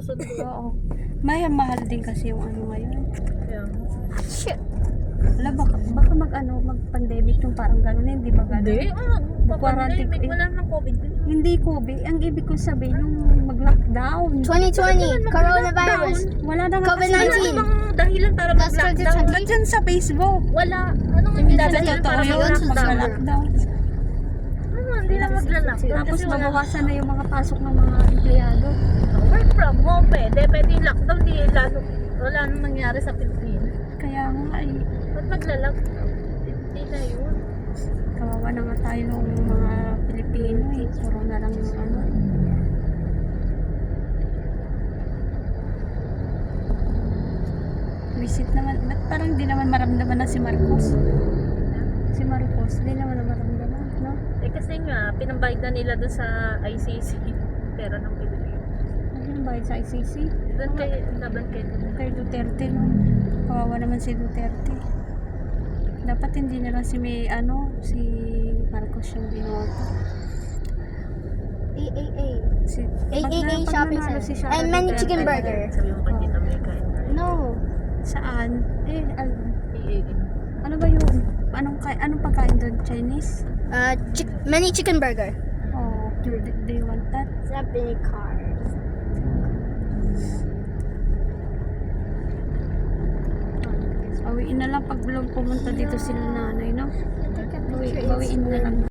susundo. Oo. May mahal din kasi yung ano ngayon. Yeah. Shit. Wala, baka mag-pandemic yung parang gano'n, hindi ba gano'n? Hindi, Quarantine pandemic, eh. wala nang COVID. Hindi COVID. Ang ibig kong sabihin, yung mag-lockdown. 2020, coronavirus. Wala na nga COVID-19. kasi. Ano bang dahilan para That's mag-lockdown? 2020. Nandyan sa Facebook. Wala. Anong Hindi dahilan na totoo para yun. mag-lockdown? Mag-lockdown. Hindi lang mag-lockdown. Tapos kasi wala. mabawasan na yung mga pasok ng mga empleyado. Work from home, pwede yung lockdown, di lalo, wala nang nangyari sa Pilipinas. Kaya nga ay Ba't magla-lockdown? Hindi na yun. kawawa na nga tayo ng mga Pilipino eh. Puro na lang yung ano. Visit naman. Ba't parang di naman maramdaman na si Marcos? Si Marcos, di naman na maramdaman, no? Eh kasi nga, pinambayad na nila dun sa ICC, pera ng Pilipinas. Ano yung bayad sa ICC? Doon laban kay Kay Duterte, no? Kawawa naman si Duterte. Dapat hindi na lang si si Marcos yung binoto. AAA. Si, AAA pag shopping nanalo center. Sara And many Duterte, chicken burger. Sabi mo kay Tita May kain tayo. No. Saan? AAA. Ano ba yun? Anong pagkain doon? Chinese? Many chicken burger. Oh, do you want that? Sa big cars. Bawiin na lang pag pumunta dito sila nanay, no? Take a picture. Bawiin na lang.